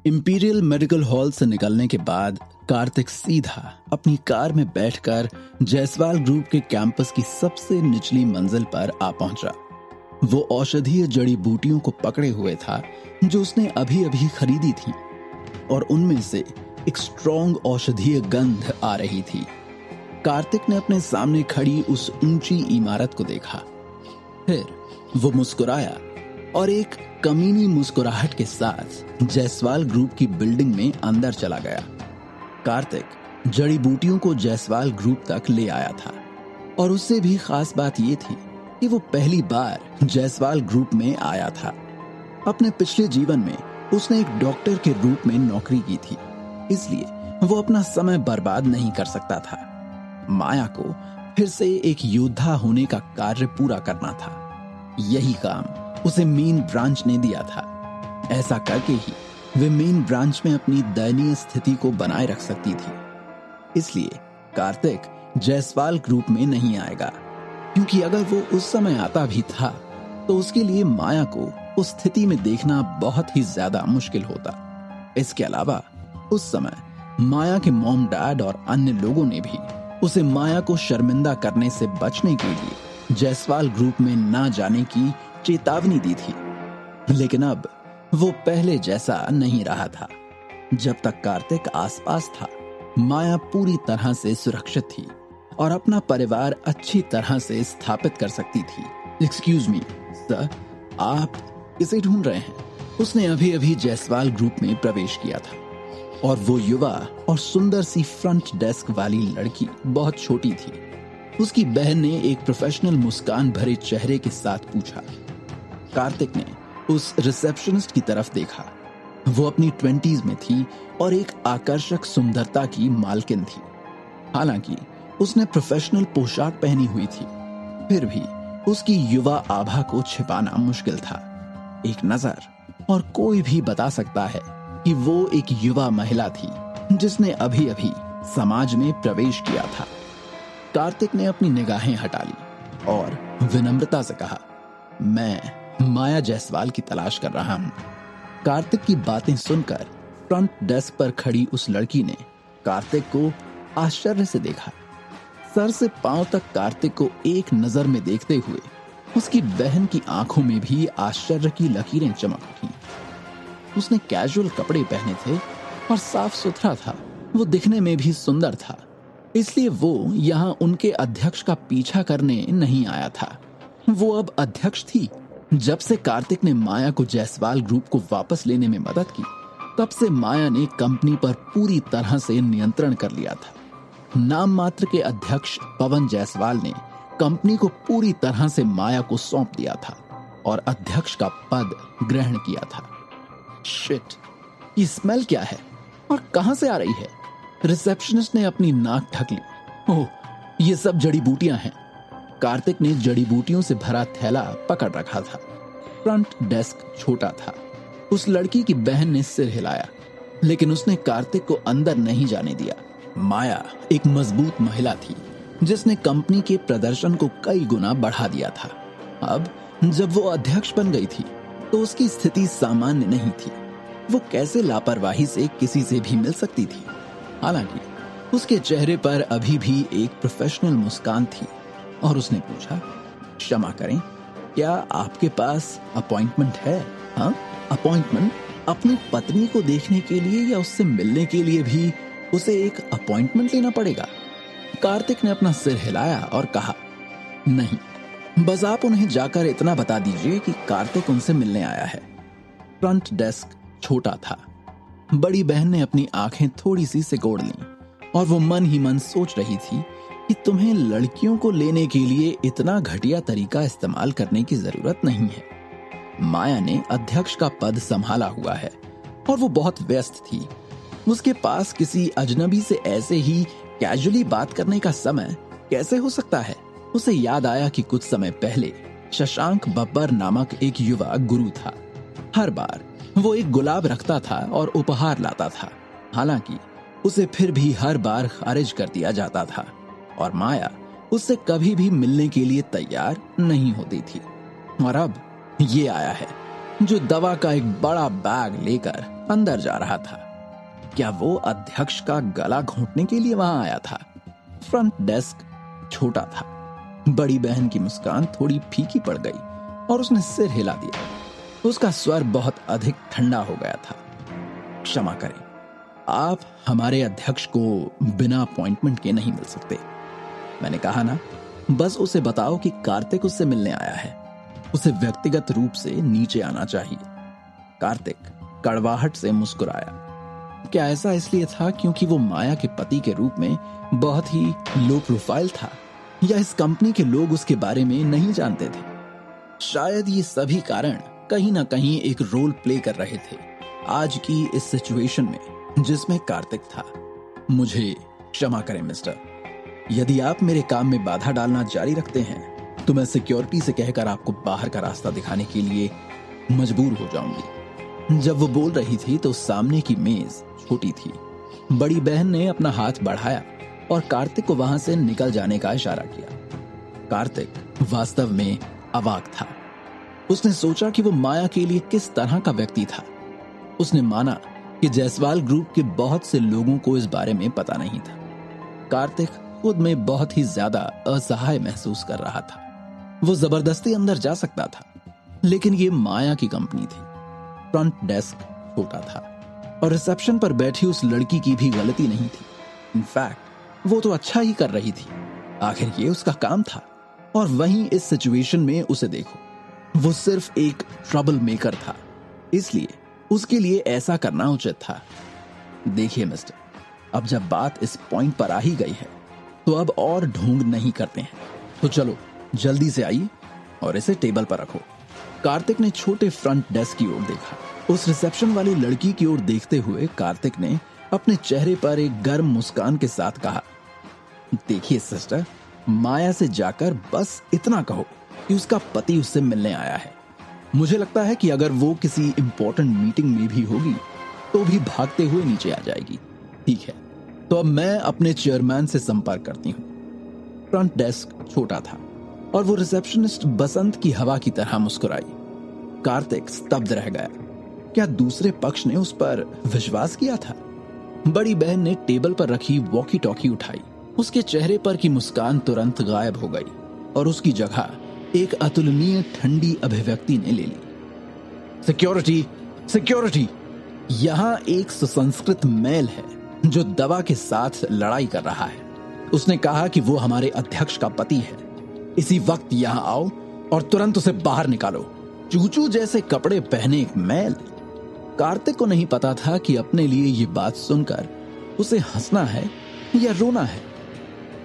Imperial medical hall से निकलने के बाद कार्तिक सीधा अपनी कार में बैठकर जायसवाल ग्रुप के कैंपस की सबसे निचली मंजिल पर आ पहुंचा। वो औषधीय जड़ी बूटियों को पकड़े हुए था जो उसने अभी अभी खरीदी थी और उनमें से एक स्ट्रॉन्ग औषधीय गंध आ रही थी। कार्तिक ने अपने सामने खड़ी उस ऊंची इमारत को देखा, फिर वो मुस्कुराया और एक कमीनी मुस्कुराहट के साथ जायसवाल ग्रुप की बिल्डिंग में अंदर चला गया। कार्तिक जड़ी बूटियों को जायसवाल ग्रुप तक ले आया था और उससे भी खास बात यह थी कि वो पहली बार जायसवाल ग्रुप में आया था। अपने पिछले जीवन में उसने एक डॉक्टर के रूप में नौकरी की थी, इसलिए वो अपना समय बर्बाद नहीं कर सकता था। माया को फिर से एक योद्धा होने का कार्य पूरा करना था। यही काम उसे मेन ब्रांच ने दिया था। ऐसा करके ही वे मेन ब्रांच में अपनी दयनीय स्थिति को बनाए रख सकती थी। इसलिए कार्तिक जायसवाल ग्रुप में नहीं आएगा, क्योंकि अगर वो उस समय आता भी था तो उसके लिए माया को उस स्थिति में देखना बहुत ही ज्यादा मुश्किल होता। इसके अलावा उस समय माया के मॉम डैड और अन्य लोगों ने भी उसे माया को शर्मिंदा करने से बचने के लिए जायसवाल ग्रुप में ना जाने की चेतावनी दी थी। लेकिन अब वो पहले जैसा नहीं रहा था। जब तक कार्तिक आसपास था, माया पूरी तरह से सुरक्षित थी और अपना परिवार अच्छी तरह से स्थापित कर सकती थी। एक्सक्यूज मी सर, आप किसे ढूंढ रहे हैं? उसने अभी अभी जायसवाल ग्रुप में प्रवेश किया था और वो युवा और सुंदर सी फ्रंट डेस्क वाली लड़की बहुत छोटी थी। उसकी बहन ने एक प्रोफेशनल मुस्कान भरे चेहरे के साथ पूछा। कार्तिक ने उस रिसेप्शनिस्ट की तरफ देखा। वो अपनी 20s में थी और एक आकर्षक सुंदरता की मालकिन थी। हालांकि उसने प्रोफेशनल पोशाक पहनी हुई थी, फिर भी उसकी युवा आभा को छिपाना मुश्किल था। एक नजर और कोई भी बता सकता है कि वो एक युवा महिला थी जिसने अभी अभी समाज में प्रवेश किया था। कार्तिक ने अपनी निगाहें हटा ली और विनम्रता से कहा, मैं माया जायसवाल की तलाश कर रहा हूं। कार्तिक की बातें सुनकर फ्रंट डेस्क पर खड़ी उस लड़की ने कार्तिक को आश्चर्य से देखा। सर से पांव तक कार्तिक को एक नजर में देखते हुए उसकी बहन की आंखों में भी आश्चर्य की लकीरें चमक उठी। उसने कैजुअल कपड़े पहने थे और साफ सुथरा था। वो दिखने में भी सुंदर था, इसलिए वो यहाँ उनके अध्यक्ष का पीछा करने नहीं आया था। वो अब अध्यक्ष थी। जब से कार्तिक ने माया को जायसवाल ग्रुप को वापस लेने में मदद की, तब से माया ने कंपनी पर पूरी तरह से नियंत्रण कर लिया था। नाम मात्र के अध्यक्ष पवन जायसवाल ने कंपनी को पूरी तरह से माया को सौंप दिया था और अध्यक्ष का पद ग्रहण किया था। शिट, ये स्मेल क्या है और कहां से आ रही है? रिसेप्शनिस्ट ने अपनी नाक ढक ली। ओह, ये सब जड़ी बूटियां हैं। कार्तिक ने जड़ी बूटियों से भरा थैला पकड़ रखा था। फ्रंट डेस्क छोटा था। उस लड़की की बहन ने सिर हिलाया, लेकिन उसने कार्तिक को अंदर नहीं जाने दिया। माया एक मजबूत महिला थी जिसने कंपनी के प्रदर्शन को कई गुना बढ़ा दिया था। अब जब वो अध्यक्ष बन गई थी तो उसकी स्थिति सामान्य नहीं थी। वो कैसे लापरवाही से किसी से भी मिल सकती थी। हालांकि उसके चेहरे पर अभी भी एक प्रोफेशनल मुस्कान थी और उसने पूछा, क्षमा करें, क्या आपके पास अपॉइंटमेंट है? हाँ, अपॉइंटमेंट? अपनी पत्नी को देखने के लिए या उससे मिलने के लिए भी उसे एक अपॉइंटमेंट लेना पड़ेगा? कार्तिक ने अपना सिर हिलाया और कहा, नहीं, बस आप उन्हें जाकर इतना बता दीजिए कि कार्तिक उनसे मिलने आया है। फ्रंट डेस्क छोटा था। बड़ी बहन ने अपनी आंखें थोड़ी सी सिकोड़ लीं और वो मन ही मन सोच रही थी कि तुम्हें लड़कियों को लेने के लिए इतना घटिया तरीका इस्तेमाल करने की जरूरत नहीं है। माया ने अध्यक्ष का पद संभाला हुआ है और वो बहुत व्यस्त थी। उसके पास किसी अजनबी से ऐसे ही कैजुअली बात करने का समय कैसे हो सकता है? उसे याद आया कि कुछ समय पहले शशांक बब्बर नामक एक युवा गुरु था। हर बार वो एक गुलाब रखता था और उपहार लाता था। हालांकि उसे फिर भी हर बार खारिज कर दिया जाता था और माया उससे कभी भी मिलने के लिए तैयार नहीं होती थी। और अब ये आया है। जो दवा का एक बड़ा बैग लेकर अंदर जा रहा था। क्या वो अध्यक्ष का गला घोंटने के लिए वहां आया था? फ्रंट डेस्क छोटा था। बड़ी बहन की मुस्कान थोड़ी फीकी पड़ गई और उसने सिर हिला दिया। उसका स्वर बहुत अधिक ठंडा हो गया था। क्षमा करें, आप हमारे अध्यक्ष को बिना अपॉइंटमेंट के नहीं मिल सकते। मैंने कहा ना, बस उसे बताओ कि कार्तिक उससे मिलने आया है। उसे व्यक्तिगत रूप से नीचे आना चाहिए। कार्तिक कड़वाहट से मुस्कुराया। क्या ऐसा इसलिए था क्योंकि वो माया के पति के रूप में बहुत ही लो प्रोफाइल था, या इस कंपनी के लोग उसके बारे में नहीं जानते थे? शायद ये सभी कारण कहीं ना कहीं एक रोल प्ले कर रहे थे आज की इस सिचुएशन में जिसमें कार्तिक था। मुझे क्षमा करें मिस्टर, यदि आप मेरे काम में बाधा डालना जारी रखते हैं तो मैं सिक्योरिटी से कहकर आपको बाहर का रास्ता दिखाने के लिए मजबूर हो जाऊंगी। जब वो बोल रही थी तो सामने की मेज छोटी थी। बड़ी बहन ने अपना हाथ बढ़ाया और कार्तिक को वहां से निकल जाने का इशारा किया। कार्तिक वास्तव में अवाक था। उसने सोचा कि वो माया के लिए किस तरह का व्यक्ति था। उसने माना कि जायसवाल ग्रुप के बहुत से लोगों को इस बारे में पता नहीं था। कार्तिक खुद में बहुत ही ज्यादा असहाय महसूस कर रहा था। वो जबरदस्ती अंदर जा सकता था, लेकिन ये माया की कंपनी थी। फ्रंट डेस्क छोटा था और रिसेप्शन पर बैठी उस लड़की की भी गलती नहीं थी। इनफैक्ट वो तो अच्छा ही कर रही थी, आखिर ये उसका काम था। और वहीं इस सिचुएशन में उसे देखो, वो सिर्फ एक ट्रबल मेकर था, इसलिए उसके लिए ऐसा करना उचित था। देखिए मिस्टर, अब जब बात इस पॉइंट पर आ ही गई है तो अब और ढोंग नहीं करते हैं। तो चलो जल्दी से आइए और इसे टेबल पर रखो। कार्तिक ने छोटे फ्रंट डेस्क की ओर देखा। उस रिसेप्शन वाली लड़की की ओर देखते हुए कार्तिक ने अपने चेहरे पर एक गर्म मुस्कान के साथ कहा, देखिए सिस्टर, माया से जाकर बस इतना कहो कि उसका पति उससे मिलने आया है। मुझे लगता है कि अगर वो किसी इंपॉर्टेंट मीटिंग में भी होगी तो भी भागते हुए नीचे आ जाएगी। ठीक है, तो अब मैं अपने चेयरमैन से संपर्क करती हूँ। फ्रंट डेस्क छोटा था और वो रिसेप्शनिस्ट बसंत की हवा की तरह मुस्कुराई। कार्तिक स्तब्ध रह गया। क्या दूसरे पक्ष ने उस पर विश्वास किया था? बड़ी बहन ने टेबल पर रखी वॉकी टॉकी उठाई। उसके चेहरे पर की मुस्कान तुरंत गायब हो गई और उसकी जगह एक अतुलनीय ठंडी अभिव्यक्ति ने ले ली। Security, security! यहाँ एक सुसंस्कृत मेल है जो दवा के साथ लड़ाई कर रहा है। उसने कहा कि वो हमारे अध्यक्ष का पति है। इसी वक्त यहाँ आओ और तुरंत उसे बाहर निकालो। चूचू जैसे कपड़े पहने एक मेल। कार्तिक को नहीं पता था कि अपने लिए ये बात सुनकर उसे हंसना है या रोना है।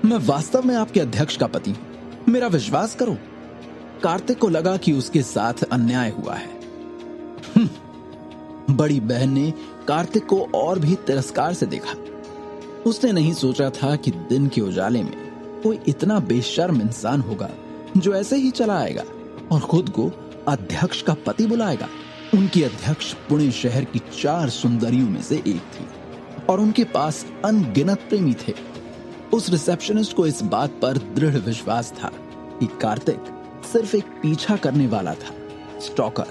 मैं वास्तव में आपके अध्यक्ष का पति हूं, मेरा विश्वास करो। कार्तिक को लगा कि उसके साथ अन्याय हुआ है। बड़ी बहन ने कार्तिक को और भी तिरस्कार से देखा। उसने नहीं सोचा था कि दिन के उजाले में कोई इतना बेशर्म इंसान होगा जो ऐसे ही चला आएगा और खुद को अध्यक्ष का पति बुलाएगा। उनकी अध्यक्ष पुणे शहर की 4 सुंदरियों में से एक थी और उनके पास अनगिनत प्रेमी थे। उस रिसेप्शनिस्ट को इस बात पर दृढ़ विश्वास था कि कार्तिक सिर्फ एक पीछा करने वाला था, स्टॉकर,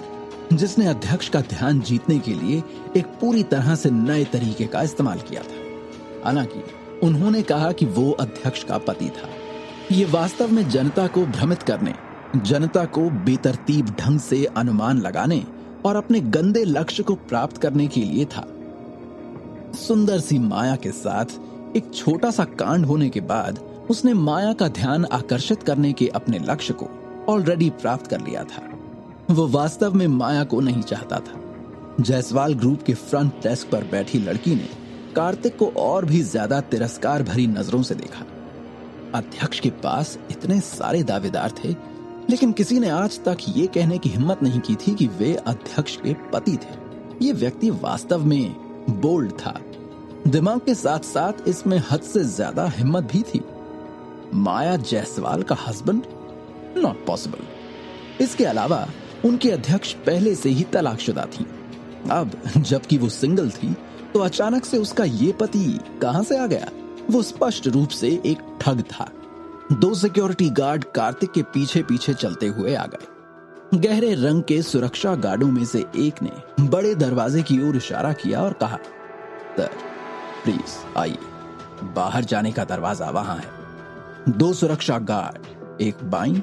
जिसने अध्यक्ष का ध्यान जीतने के लिए एक पूरी तरह से नए तरीके का इस्तेमाल किया था। हालांकि उन्होंने कहा कि वो अध्यक्ष का पति था। ये वास्तव में जनता को भ्रमित करने, जनता को बेतरतीब ढंग से अनुमान लगाने और अपने गंदे लक्ष्य को प्राप्त करने के लिए था। सुंदर सी माया के साथ एक छोटा सा कांड होने के बाद उसने माया का ध्यान आकर्षित करने के अपने लक्ष्य को ऑलरेडी प्राप्त कर लिया था। वो वास्तव में माया को नहीं चाहता था। जायसवाल ग्रुप के फ्रंट डेस्क पर बैठी लड़की ने कार्तिक को और भी ज्यादा तिरस्कार भरी नजरों से देखा। अध्यक्ष के पास इतने सारे दावेदार थे, लेकिन किसी ने आज तक ये कहने की हिम्मत नहीं की थी कि वे अध्यक्ष के पति थे। ये व्यक्ति वास्तव में बोल्ड था। दिमाग के साथ साथ इसमें हद से ज्यादा हिम्मत भी थी। माया जायसवाल का हस्बैंड? Not possible. इसके अलावा उनके अध्यक्ष पहले से ही तलाकशुदा थी। अब जबकि वो सिंगल थी तो अचानक से उसका ये पति कहां से आ गया? वो स्पष्ट रूप से एक ठग था। 2 सिक्योरिटी गार्ड कार्तिक के पीछे पीछे चलते हुए आ गए। गहरे रंग के सुरक्षा गार्डों में से एक ने बड़े दरवाजे की ओर इशारा किया और कहा, सर प्लीज आइए, बाहर जाने का दरवाजा वहां है। दो सुरक्षा गार्ड एक बाईं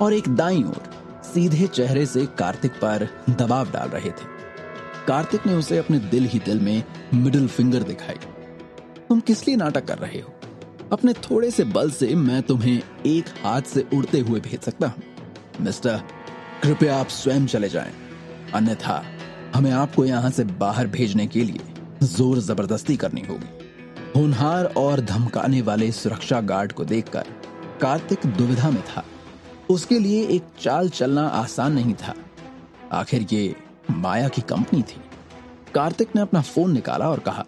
और एक दाईं ओर सीधे चेहरे से कार्तिक पर दबाव डाल रहे थे। कार्तिक ने उसे अपने दिल ही दिल में मिडिल फिंगर दिखाई। तुम किस लिए नाटक कर रहे हो? अपने थोड़े से बल से मैं तुम्हें एक हाथ से उड़ते हुए भेज सकता हूं। मिस्टर, कृपया आप स्वयं चले जाएं, अन्यथा हमें आपको यहां से बाहर भेजने के लिए जोर जबरदस्ती करनी होगी। होनहार और धमकाने वाले सुरक्षा गार्ड को देखकर कार्तिक दुविधा में था। उसके लिए एक चाल चलना आसान नहीं था। आखिर ये माया की कंपनी थी। कार्तिक ने अपना फोन निकाला और कहा,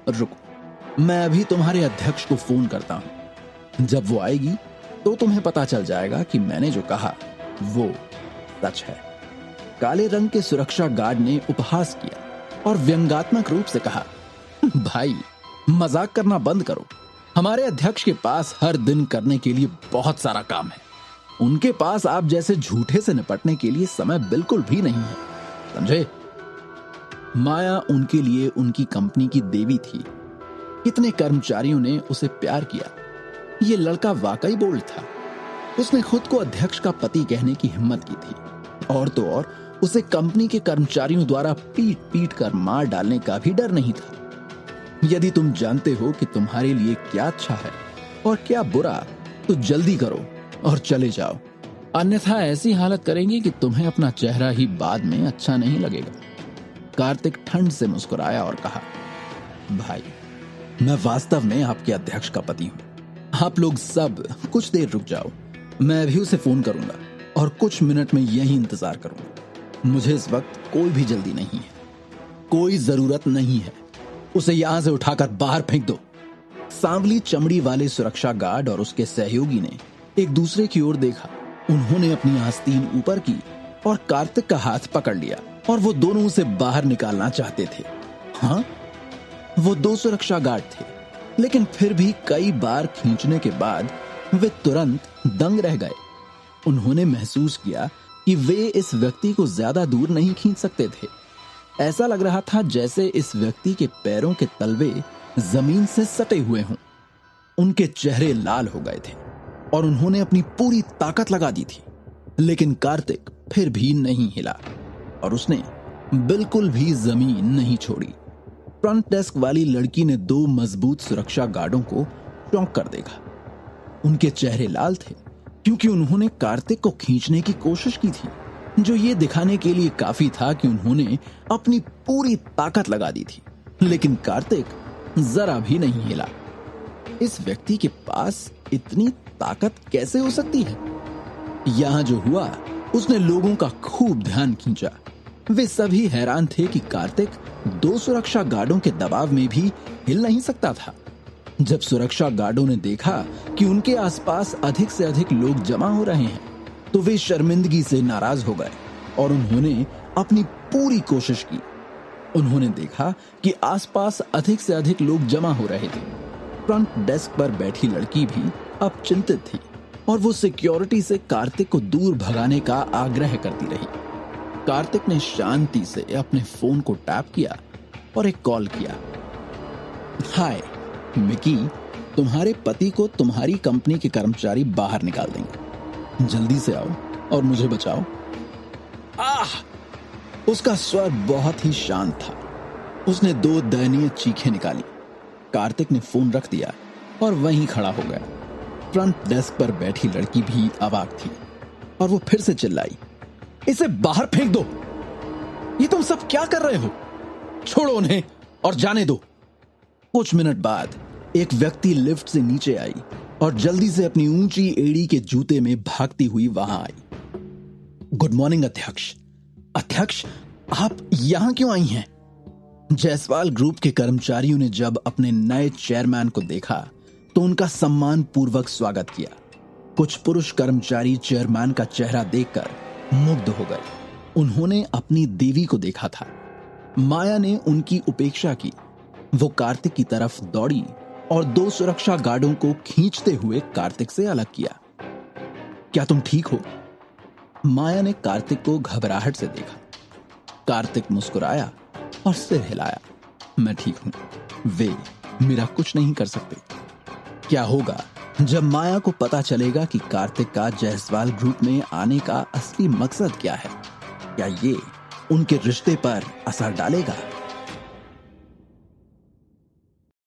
रुको, मैं अभी तुम्हारे अध्यक्ष को फोन करता हूं। जब वो आएगी तो तुम्हें पता चल जाएगा कि मैंने जो कहा वो सच है। काले रंग के सुरक्षा गार्ड ने उपहास किया और व्यंग्यात्मक रूप से कहा, भाई मजाक करना बंद करो। हमारे अध्यक्ष के पास हर दिन करने के लिए बहुत सारा काम है। उनके पास आप जैसे झूठे से निपटने के लिए समय बिल्कुल भी नहीं है, समझे? माया उनके लिए उनकी कंपनी की देवी थी। कितने कर्मचारियों ने उसे प्यार किया। ये लड़का वाकई बोल्ड था। उसने खुद को अध्यक्ष का पति कहने की हिम्मत की थी। और तो और उसे कंपनी के कर्मचारियों द्वारा पीट पीट कर मार डालने का भी डर नहीं था। यदि तुम जानते हो कि तुम्हारे लिए क्या अच्छा है और क्या बुरा, तो जल्दी करो और चले जाओ, अन्यथा ऐसी हालत करेंगे कि तुम्हें अपना चेहरा ही बाद में अच्छा नहीं लगेगा। कार्तिक ठंड से मुस्कुराया और कहा, भाई मैं वास्तव में आपके अध्यक्ष का पति हूं। आप लोग सब कुछ देर रुक जाओ, मैं अभी उसे फोन करूंगा और कुछ मिनट में यही इंतजार करूंगा। मुझे इस वक्त कोई भी जल्दी नहीं है, कोई जरूरत नहीं है। उसे यहां से उठाकर बाहर फेंक दो। सांवली चमड़ी वाले सुरक्षा गार्ड और उसके सहयोगी ने एक दूसरे की ओर देखा। उन्होंने अपनी आस्तीन ऊपर की और कार्तिक का हाथ पकड़ लिया और वो दोनों उसे बाहर निकालना चाहते थे। हाँ, वो दो सुरक्षा गार्ड थे, लेकिन फिर भी कई बार खींचने के बाद वे तुरंत दंग रह गए। उन्होंने महसूस किया कि वे इस व्यक्ति को ज्यादा दूर नहीं खींच सकते थे। ऐसा लग रहा था जैसे इस व्यक्ति के पैरों के तलवे जमीन से सटे हुए हों। उनके चेहरे लाल हो गए थे और उन्होंने अपनी पूरी ताकत लगा दी थी, लेकिन कार्तिक फिर भी नहीं हिला और उसने बिल्कुल भी जमीन नहीं छोड़ी। फ्रंट डेस्क वाली लड़की ने दो मजबूत सुरक्षा गार्डों को चौंक कर देखा। उनके चेहरे लाल थे क्योंकि उन्होंने कार्तिक को खींचने की कोशिश की थी, जो ये दिखाने के लिए काफी था कि उन्होंने अपनी पूरी ताकत लगा दी थी। लेकिन कार्तिक जरा भी नहीं हिला। इस व्यक्ति के पास इतनी ताकत कैसे हो सकती है? यहां जो हुआ, उसने लोगों का खूब ध्यान खींचा। वे सभी हैरान थे कि कार्तिक दो सुरक्षा गार्डों के दबाव में भी हिल नहीं सकता था। जब सुरक्षा गार्डों ने देखा कि उनके आसपास अधिक से अधिक लोग जमा हो रहे हैं, तो वे शर्मिंदगी से नाराज हो गए और उन्होंने अपनी पूरी कोशिश की। उन्होंने देखा कि आसपास अधिक से अधिक लोग जमा हो रहे थे। फ्रंट डेस्क पर बैठी लड़की भी अब चिंतित थी और वो सिक्योरिटी से कार्तिक को दूर भगाने का आग्रह करती रही। कार्तिक ने शांति से अपने फोन को टैप किया और एक कॉल किया। हाय मिकी, तुम्हारे पति को तुम्हारी कंपनी के कर्मचारी बाहर निकाल देंगे। जल्दी से आओ और मुझे बचाओ। आह! उसका स्वर बहुत ही शांत था। उसने दो दयनीय चीखें निकाली। कार्तिक ने फोन रख दिया और वहीं खड़ा हो गया। फ्रंट डेस्क पर बैठी लड़की भी अवाक थी और वो फिर से चिल्लाई, इसे बाहर फेंक दो। ये तुम सब क्या कर रहे हो? छोड़ो उन्हें और जाने दो। कुछ मिनट बाद एक व्यक्ति लिफ्ट से नीचे आई और जल्दी से अपनी ऊंची एड़ी के जूते में भागती हुई वहां आई। गुड मॉर्निंग अध्यक्ष। अध्यक्ष, आप यहां क्यों आई हैं? जायसवाल ग्रुप के कर्मचारियों ने जब अपने नए चेयरमैन को देखा तो उनका सम्मान पूर्वक स्वागत किया। कुछ पुरुष कर्मचारी चेयरमैन का चेहरा देखकर मुग्ध हो गए। उन्होंने अपनी देवी को देखा था। माया ने उनकी उपेक्षा की। वो कार्तिक की तरफ दौड़ी और दो सुरक्षा गार्डों को खींचते हुए कार्तिक से अलग किया। क्या तुम ठीक हो? माया ने कार्तिक को घबराहट से देखा। कार्तिक मुस्कुराया और सिर हिलाया। मैं ठीक हूं, वे मेरा कुछ नहीं कर सकते। क्या होगा जब माया को पता चलेगा कि कार्तिक का जायसवाल ग्रुप में आने का असली मकसद क्या है? क्या ये उनके रिश्ते पर असर डालेगा?